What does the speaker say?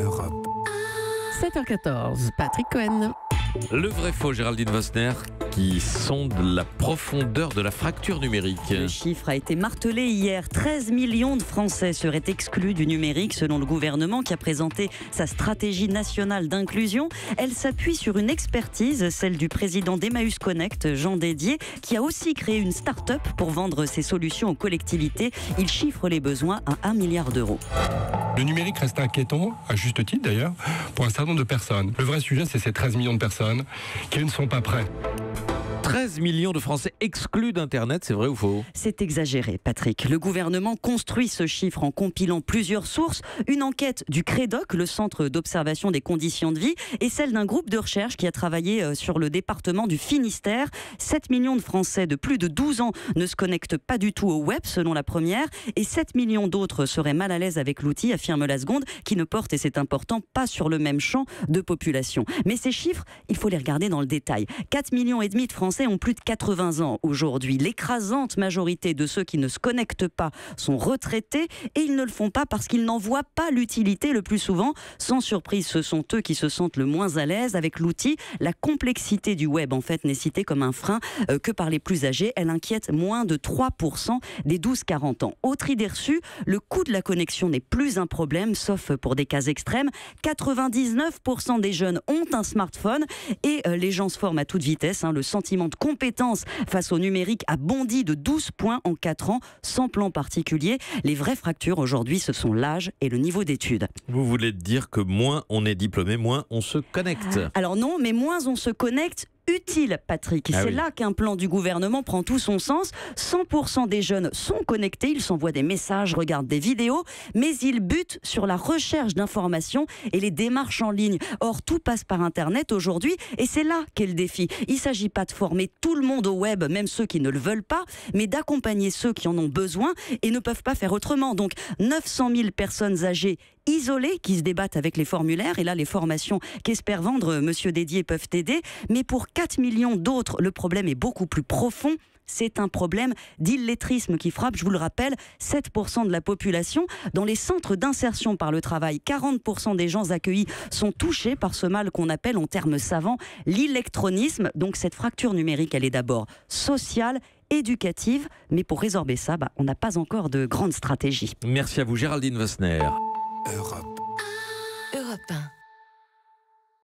Europe. 7h14, Patrick Cohen. Le vrai faux, Géraldine Vosner, qui sonde la profondeur de la fracture numérique. Le chiffre a été martelé hier. 13 millions de Français seraient exclus du numérique selon le gouvernement qui a présenté sa stratégie nationale d'inclusion. Elle s'appuie sur une expertise, celle du président d'Emmaüs Connect, Jean Dédier, qui a aussi créé une start-up pour vendre ses solutions aux collectivités. Il chiffre les besoins à 1 milliard d'euros. Le numérique reste inquiétant, à juste titre d'ailleurs, pour un certain nombre de personnes. Le vrai sujet, c'est ces 13 millions de personnes qui ne sont pas prêts. 13 millions de Français exclus d'Internet, c'est vrai ou faux? C'est exagéré, Patrick. Le gouvernement construit ce chiffre en compilant plusieurs sources. Une enquête du CREDOC, le Centre d'observation des conditions de vie, et celle d'un groupe de recherche qui a travaillé sur le département du Finistère. 7 millions de Français de plus de 12 ans ne se connectent pas du tout au web, selon la première, et 7 millions d'autres seraient mal à l'aise avec l'outil, affirme la seconde, qui ne porte, et c'est important, pas sur le même champ de population. Mais ces chiffres, il faut les regarder dans le détail. 4,5 millions de Français ont plus de 80 ans aujourd'hui. L'écrasante majorité de ceux qui ne se connectent pas sont retraités et ils ne le font pas parce qu'ils n'en voient pas l'utilité le plus souvent. Sans surprise, ce sont eux qui se sentent le moins à l'aise avec l'outil. La complexité du web, en fait, n'est citée comme un frein que par les plus âgés. Elle inquiète moins de 3% des 12-40 ans. Autre idée reçue, le coût de la connexion n'est plus un problème, sauf pour des cas extrêmes. 99% des jeunes ont un smartphone et les gens se forment à toute vitesse. Le sentiment de compétence face au numérique a bondi de 12 points en 4 ans, sans plan particulier. Les vraies fractures aujourd'hui, ce sont l'âge et le niveau d'études. Vous voulez dire que moins on est diplômé, moins on se connecte? Alors non, mais moins on se connecte utile, Patrick. C'est là qu'un plan du gouvernement prend tout son sens. 100% des jeunes sont connectés, ils s'envoient des messages, regardent des vidéos, mais ils butent sur la recherche d'informations et les démarches en ligne. Or, tout passe par Internet aujourd'hui et c'est là qu'est le défi. Il ne s'agit pas de former tout le monde au web, même ceux qui ne le veulent pas, mais d'accompagner ceux qui en ont besoin et ne peuvent pas faire autrement. Donc, 900 000 personnes âgées isolées qui se débattent avec les formulaires et là, les formations qu'espère vendre Monsieur Dédier peuvent aider, mais pour 4 millions d'autres, le problème est beaucoup plus profond. C'est un problème d'illettrisme qui frappe, je vous le rappelle, 7% de la population. Dans les centres d'insertion par le travail, 40% des gens accueillis sont touchés par ce mal qu'on appelle en termes savants l'illectronisme. Donc cette fracture numérique, elle est d'abord sociale, éducative, mais pour résorber ça, on n'a pas encore de grande stratégie. Merci à vous, Géraldine Vosner. Europe. Europe 1.